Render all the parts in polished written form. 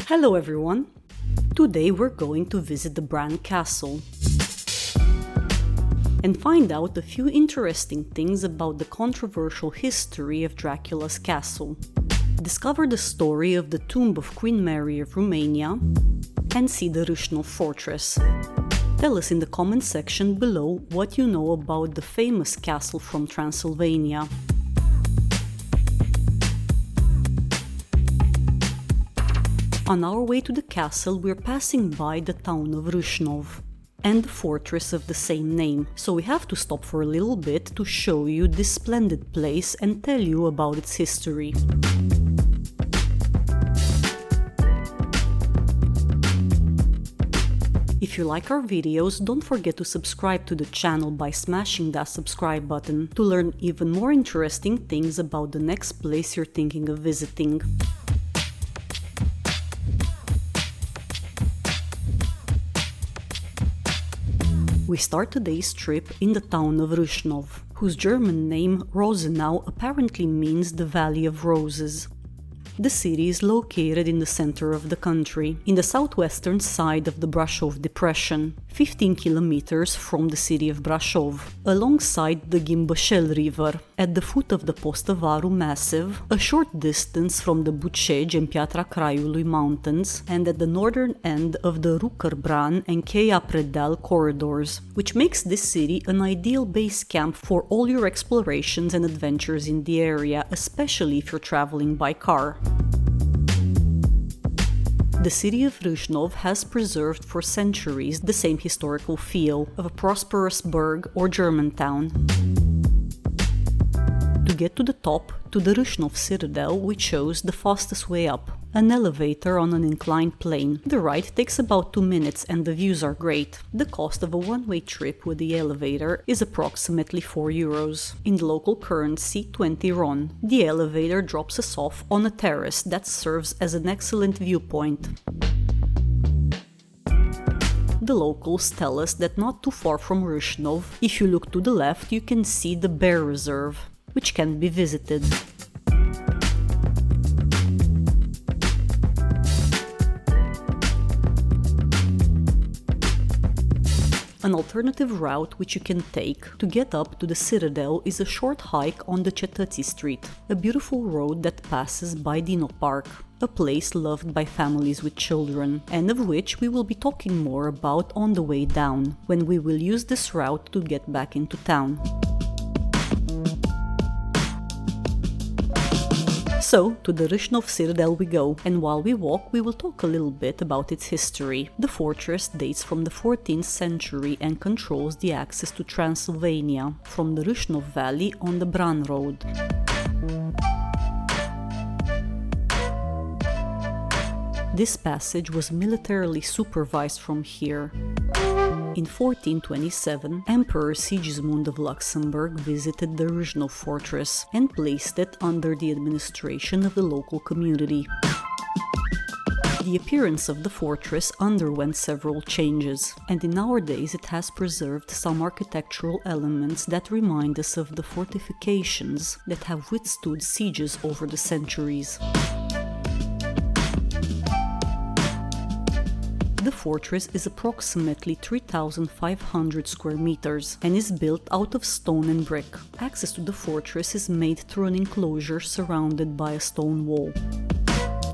Hello everyone! Today we're going to visit the Bran Castle and find out a few interesting things about the controversial history of Dracula's castle. Discover the story of the tomb of Queen Maria of Romania and see the Rasnov Fortress. Tell us in the comment section below what you know about the famous castle from Transylvania. On our way to the castle, we're passing by the town of Rasnov and the fortress of the same name, so we have to stop for a little bit to show you this splendid place and tell you about its history. If you like our videos, don't forget to subscribe to the channel by smashing that subscribe button to learn even more interesting things about the next place you're thinking of visiting. We start today's trip in the town of Rasnov, whose German name Rosenau apparently means the Valley of Roses. The city is located in the center of the country, in the southwestern side of the Brașov Depression, 15 kilometers from the city of Brașov, alongside the Ghimbășel River, at the foot of the Postavaru Massif, a short distance from the Bucegi and Piatra Craiului mountains, and at the northern end of the Rucăr-Bran and Cheia Predeal corridors, which makes this city an ideal base camp for all your explorations and adventures in the area, especially if you're traveling by car. The city of Rasnov has preserved for centuries the same historical feel of a prosperous burg or German town. To get to the top, to the Rasnov Citadel, we chose the fastest way up, an elevator on an inclined plane. The ride takes about 2 minutes and the views are great. The cost of a one-way trip with the elevator is approximately €4. In the local currency, 20 RON. The elevator drops us off on a terrace that serves as an excellent viewpoint. The locals tell us that not too far from Rasnov, if you look to the left, you can see the bear reserve, which can be visited. An alternative route which you can take to get up to the citadel is a short hike on the Cetății Street, a beautiful road that passes by Dino Park, a place loved by families with children, and of which we will be talking more about on the way down, when we will use this route to get back into town. So, to the Rasnov Citadel we go, and while we walk we will talk a little bit about its history. The fortress dates from the 14th century and controls the access to Transylvania from the Rasnov Valley on the Bran Road. This passage was militarily supervised from here. In 1427, Emperor Sigismund of Luxembourg visited the Rasnov Fortress and placed it under the administration of the local community. The appearance of the fortress underwent several changes, and in our days it has preserved some architectural elements that remind us of the fortifications that have withstood sieges over the centuries. The fortress is approximately 3,500 square meters and is built out of stone and brick. Access to the fortress is made through an enclosure surrounded by a stone wall.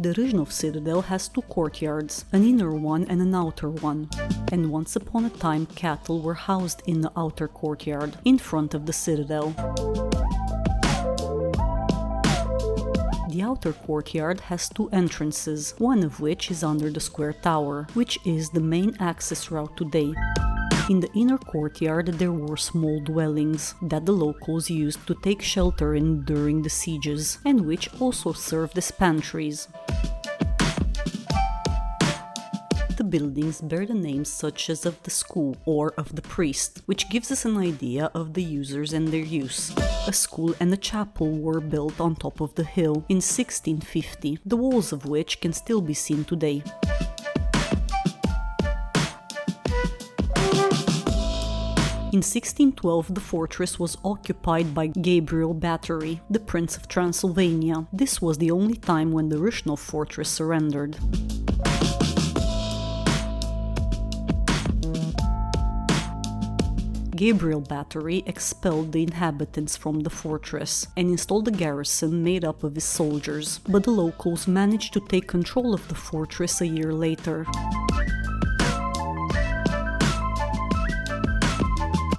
The Rasnov Citadel has 2 courtyards, an inner one and an outer one, and once upon a time cattle were housed in the outer courtyard, in front of the citadel. The outer courtyard has 2 entrances, one of which is under the square tower, which is the main access route today. In the inner courtyard there were small dwellings that the locals used to take shelter in during the sieges, and which also served as pantries. The buildings bear the names such as of the school or of the priest, which gives us an idea of the users and their use. A school and a chapel were built on top of the hill in 1650, the walls of which can still be seen today. In 1612, the fortress was occupied by Gabriel Bathory, the Prince of Transylvania. This was the only time when the Rasnov Fortress surrendered. Gabriel Battery expelled the inhabitants from the fortress and installed a garrison made up of his soldiers, but the locals managed to take control of the fortress a year later.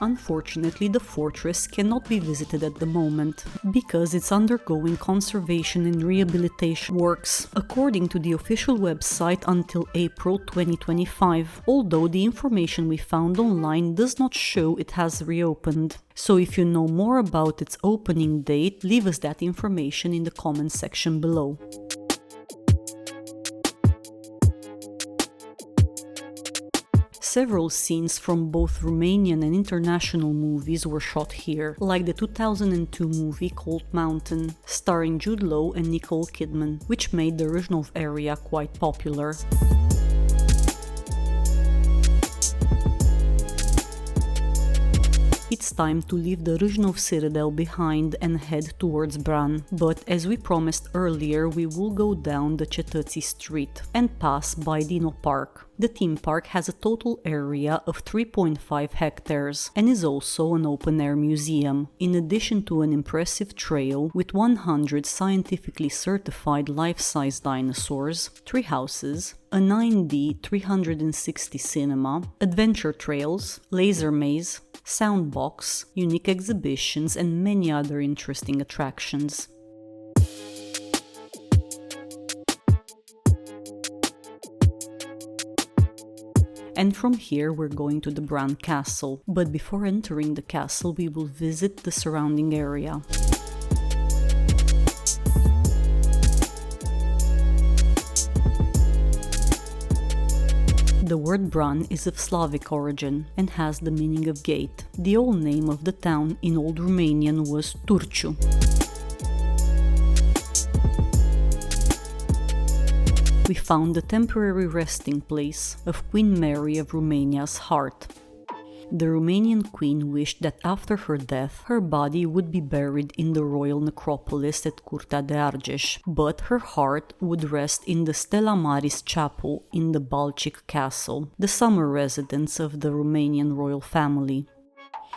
Unfortunately, the fortress cannot be visited at the moment, because it's undergoing conservation and rehabilitation works, according to the official website, until April 2025, although the information we found online does not show it has reopened. So if you know more about its opening date, leave us that information in the comment section below. Several scenes from both Romanian and international movies were shot here, like the 2002 movie called Mountain, starring Jude Law and Nicole Kidman, which made the Rasnov area quite popular. It's time to leave the Rasnov citadel behind and head towards Bran, but as we promised earlier, we will go down the Cetății Street and pass by Dino Park. The theme park has a total area of 3.5 hectares and is also an open-air museum, in addition to an impressive trail with 100 scientifically certified life-size dinosaurs, 3 houses, a 9D 360 cinema, adventure trails, laser maze, soundbox, unique exhibitions and many other interesting attractions. And from here we're going to the Bran Castle, but before entering the castle we will visit the surrounding area. The word Bran is of Slavic origin and has the meaning of gate. The old name of the town in Old Romanian was Turciu. We found the temporary resting place of Queen Mary of Romania's heart. The Romanian queen wished that after her death, her body would be buried in the royal necropolis at Curtea de Argeș, but her heart would rest in the Stella Maris chapel in the Balcic castle, the summer residence of the Romanian royal family.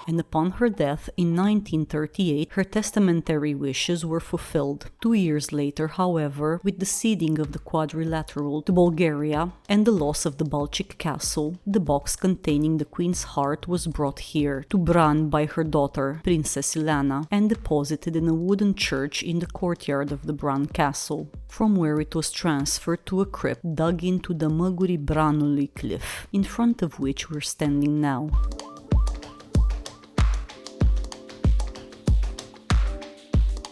And upon her death in 1938, her testamentary wishes were fulfilled. 2 years later, however, with the ceding of the quadrilateral to Bulgaria and the loss of the Balcic castle, the box containing the queen's heart was brought here, to Bran by her daughter, Princess Ileana, and deposited in a wooden church in the courtyard of the Bran castle, from where it was transferred to a crypt dug into the Măguri Branului cliff, in front of which we're standing now.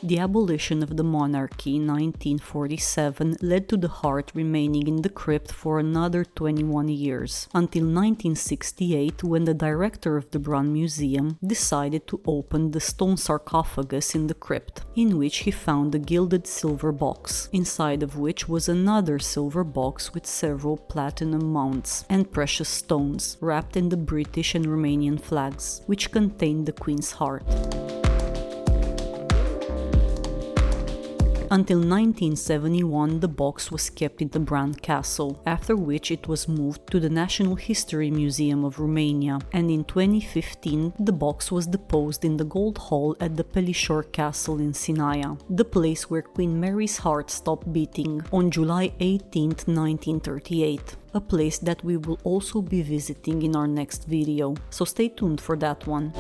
The abolition of the monarchy in 1947 led to the heart remaining in the crypt for another 21 years, until 1968, when the director of the Bran Museum decided to open the stone sarcophagus in the crypt, in which he found a gilded silver box, inside of which was another silver box with several platinum mounts and precious stones, wrapped in the British and Romanian flags, which contained the Queen's heart. Until 1971, the box was kept in the Bran Castle, after which it was moved to the National History Museum of Romania, and in 2015 the box was deposed in the Gold Hall at the Pelișor Castle in Sinaia, the place where Queen Mary's heart stopped beating on July 18, 1938, a place that we will also be visiting in our next video, so stay tuned for that one.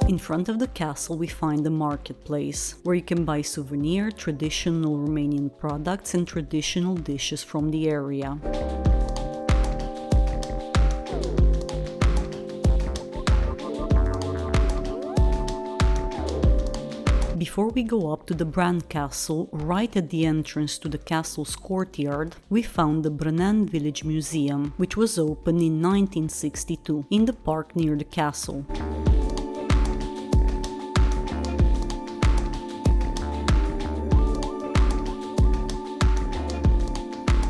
In front of the castle we find the marketplace, where you can buy souvenir, traditional Romanian products and traditional dishes from the area. Before we go up to the Bran Castle, right at the entrance to the castle's courtyard, we found the Branean Village Museum, which was opened in 1962, in the park near the castle.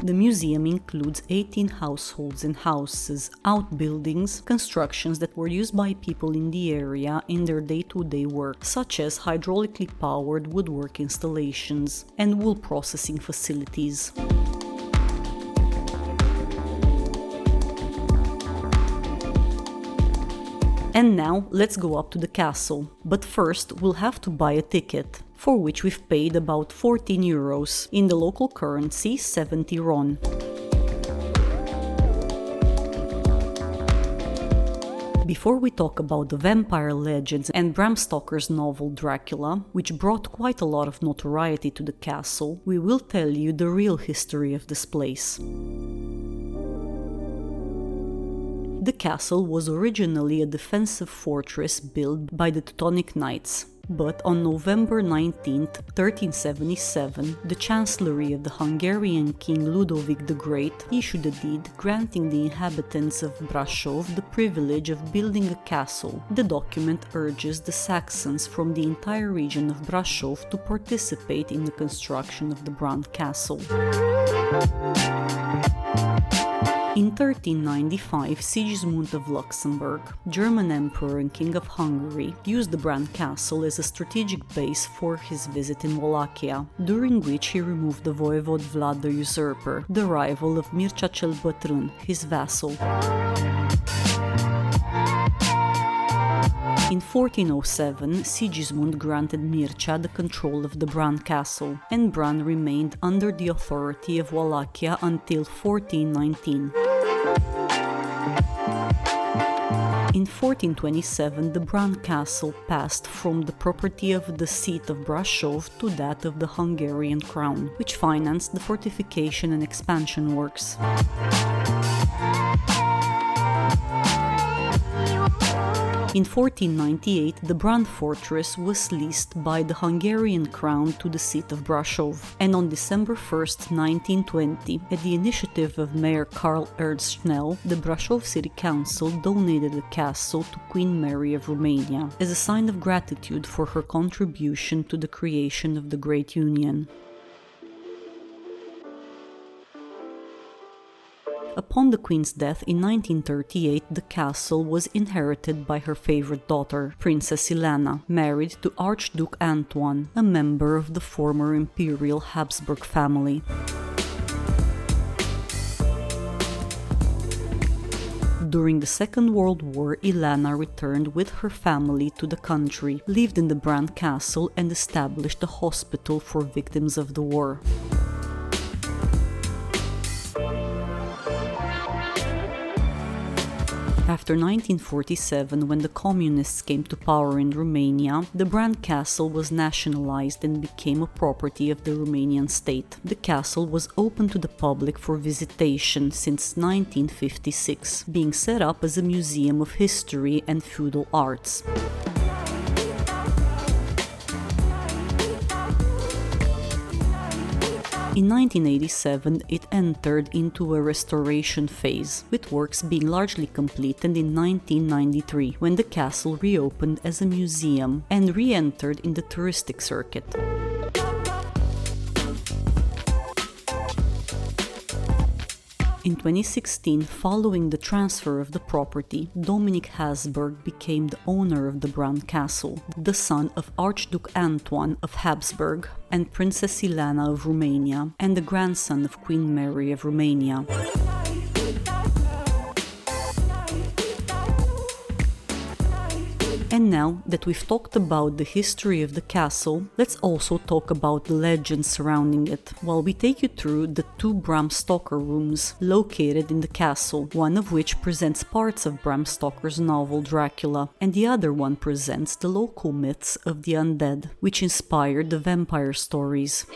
The museum includes 18 households and houses, outbuildings, constructions that were used by people in the area in their day-to-day work, such as hydraulically powered woodwork installations and wool processing facilities. And now let's go up to the castle, but first we'll have to buy a ticket, for which we've paid about 14 euros, in the local currency 70 ron. Before we talk about the vampire legends and Bram Stoker's novel Dracula, which brought quite a lot of notoriety to the castle, we will tell you the real history of this place. The castle was originally a defensive fortress built by the Teutonic Knights. But on November 19, 1377, the Chancellery of the Hungarian King Ludovic the Great issued a deed granting the inhabitants of Brașov the privilege of building a castle. The document urges the Saxons from the entire region of Brașov to participate in the construction of the Bran Castle. In 1395, Sigismund of Luxembourg, German Emperor and King of Hungary, used the Bran Castle as a strategic base for his visit in Wallachia, during which he removed the Voivod Vlad the Usurper, the rival of Mircea cel Bătrân, his vassal. In 1407, Sigismund granted Mircea the control of the Bran Castle, and Bran remained under the authority of Wallachia until 1419. In 1427, the Bran Castle passed from the property of the seat of Brașov to that of the Hungarian crown, which financed the fortification and expansion works. In 1498, the Rasnov Fortress was leased by the Hungarian crown to the seat of Brașov, and on December 1, 1920, at the initiative of Mayor Karl Ernst Schnell, the Brașov City Council donated the castle to Queen Maria of Romania, as a sign of gratitude for her contribution to the creation of the Great Union. Upon the Queen's death in 1938, the castle was inherited by her favorite daughter, Princess Ilana, married to Archduke Antoine, a member of the former Imperial Habsburg family. During the Second World War, Ilana returned with her family to the country, lived in the Bran Castle and established a hospital for victims of the war. After 1947, when the Communists came to power in Romania, the Bran Castle was nationalized and became a property of the Romanian state. The castle was open to the public for visitation since 1956, being set up as a museum of history and feudal arts. In 1987, it entered into a restoration phase, with works being largely completed in 1993, when the castle reopened as a museum and re-entered in the touristic circuit. In 2016, following the transfer of the property, Dominic Habsburg became the owner of the Bran Castle, the son of Archduke Antoine of Habsburg and Princess Ilana of Romania, and the grandson of Queen Mary of Romania. And now that we've talked about the history of the castle, let's also talk about the legends surrounding it, while we take you through the two Bram Stoker rooms located in the castle, one of which presents parts of Bram Stoker's novel Dracula, and the other one presents the local myths of the undead, which inspired the vampire stories.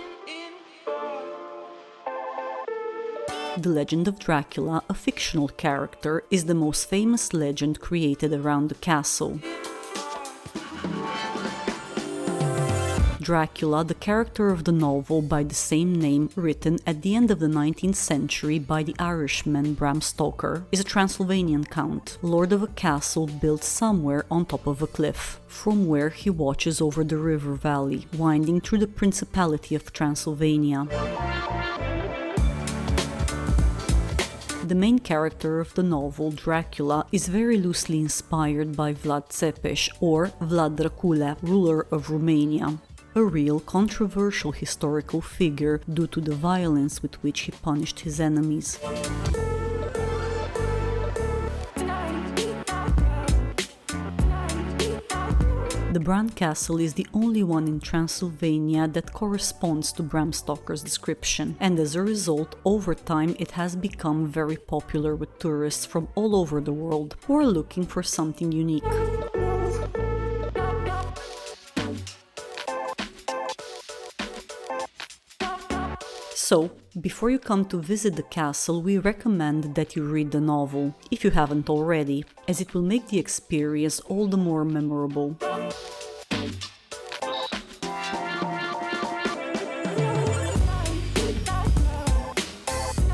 The legend of Dracula, a fictional character, is the most famous legend created around the castle. Dracula, the character of the novel by the same name, written at the end of the 19th century by the Irishman Bram Stoker, is a Transylvanian count, lord of a castle built somewhere on top of a cliff, from where he watches over the river valley, winding through the Principality of Transylvania. The main character of the novel, Dracula, is very loosely inspired by Vlad Țepeș, or Vlad Dracula, ruler of Romania, a real controversial historical figure due to the violence with which he punished his enemies. The Bran Castle is the only one in Transylvania that corresponds to Bram Stoker's description, and as a result, over time it has become very popular with tourists from all over the world who are looking for something unique. So, before you come to visit the castle, we recommend that you read the novel, if you haven't already, as it will make the experience all the more memorable.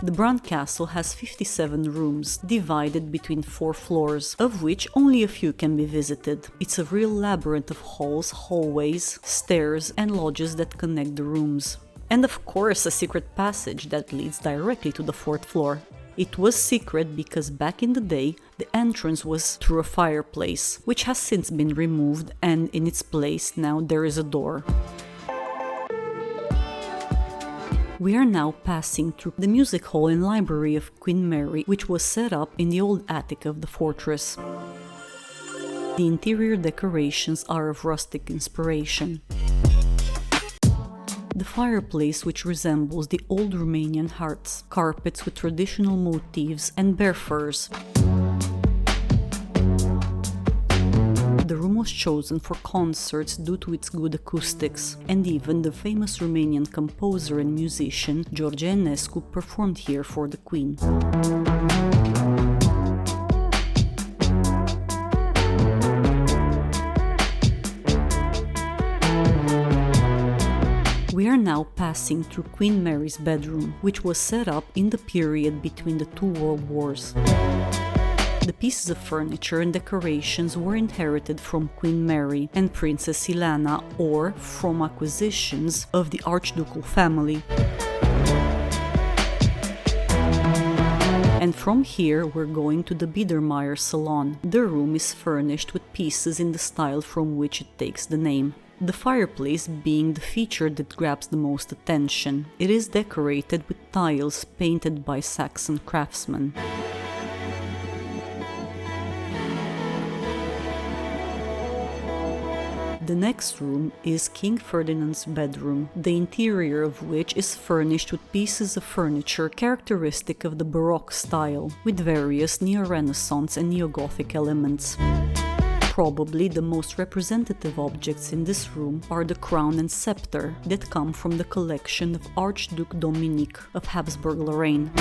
The Bran Castle has 57 rooms, divided between 4 floors, of which only a few can be visited. It's a real labyrinth of halls, hallways, stairs and lodges that connect the rooms. And of course a secret passage that leads directly to the 4th floor. It was secret because back in the day the entrance was through a fireplace, which has since been removed, and in its place now there is a door. We are now passing through the music hall and library of Queen Mary, which was set up in the old attic of the fortress. The interior decorations are of rustic inspiration. The fireplace, which resembles the old Romanian hearths, carpets with traditional motifs and bear furs. The room was chosen for concerts due to its good acoustics, and even the famous Romanian composer and musician George Enescu performed here for the Queen. We are now passing through Queen Mary's bedroom, which was set up in the period between the 2 world wars. The pieces of furniture and decorations were inherited from Queen Mary and Princess Ilana, or from acquisitions of the Archducal family. And from here we're going to the Biedermeier salon. The room is furnished with pieces in the style from which it takes the name. The fireplace being the feature that grabs the most attention. It is decorated with tiles painted by Saxon craftsmen. The next room is King Ferdinand's bedroom, the interior of which is furnished with pieces of furniture characteristic of the Baroque style, with various Neo-Renaissance and Neo-Gothic elements. Probably the most representative objects in this room are the crown and scepter that come from the collection of Archduke Dominic of Habsburg-Lorraine.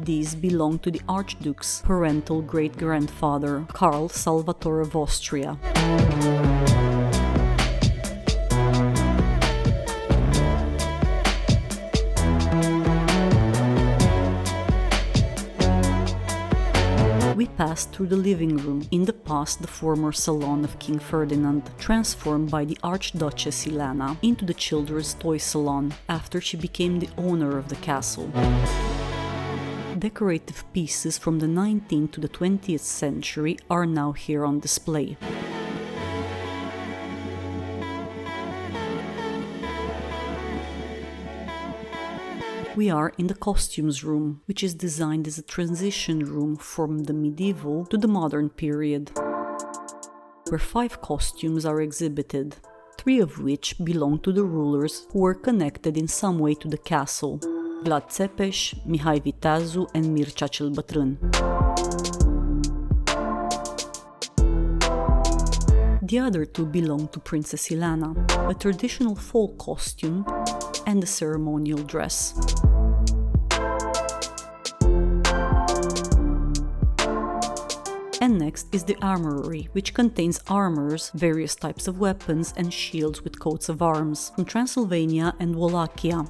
These belong to the Archduke's parental great-grandfather, Karl Salvatore of Austria. We passed through the living room, in the past the former salon of King Ferdinand, transformed by the Archduchess Ilana into the children's toy salon after she became the owner of the castle. Decorative pieces from the 19th to the 20th century are now here on display. We are in the costumes room, which is designed as a transition room from the medieval to the modern period, where 5 costumes are exhibited, 3 of which belong to the rulers who were connected in some way to the castle: Vlad Țepeș, Mihai Viteazu and Mircea cel Bătrân. The other 2 belong to Princess Ilana, a traditional folk costume and a ceremonial dress. And next is the armory, which contains armors, various types of weapons and shields with coats of arms from Transylvania and Wallachia.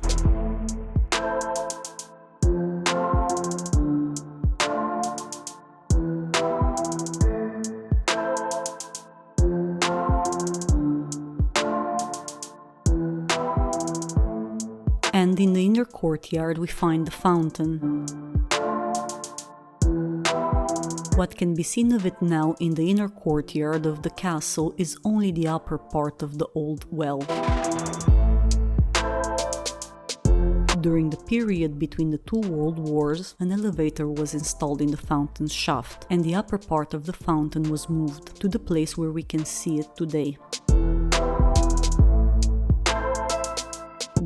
And in the inner courtyard we find the fountain. What can be seen of it now in the inner courtyard of the castle is only the upper part of the old well. During the period between the two world wars, an elevator was installed in the fountain's shaft, and the upper part of the fountain was moved to the place where we can see it today.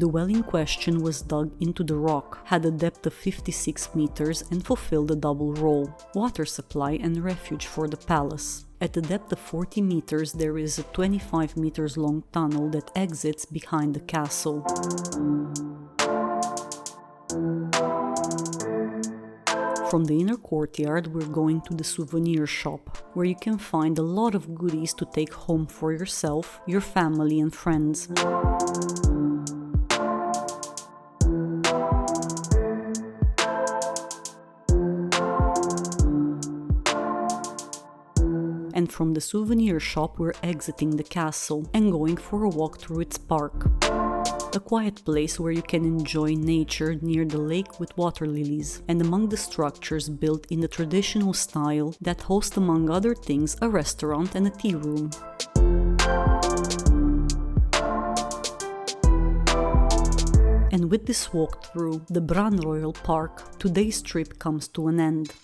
The well in question was dug into the rock, had a depth of 56 meters and fulfilled a double role: water supply and refuge for the palace. At a depth of 40 meters there is a 25 meters long tunnel that exits behind the castle. From the inner courtyard we're going to the souvenir shop, where you can find a lot of goodies to take home for yourself, your family and friends. And from the souvenir shop we're exiting the castle and going for a walk through its park. A quiet place where you can enjoy nature near the lake with water lilies, and among the structures built in the traditional style that host, among other things, a restaurant and a tea room. And with this walkthrough, the Bran Royal Park, today's trip comes to an end.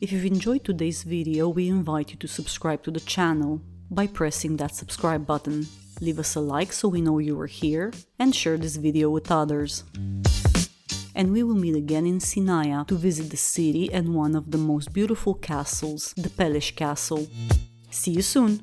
If you've enjoyed today's video, we invite you to subscribe to the channel by pressing that subscribe button. Leave us a like so we know you are here, and share this video with others. And we will meet again in Sinaia to visit the city and one of the most beautiful castles, the Peleș Castle. See you soon!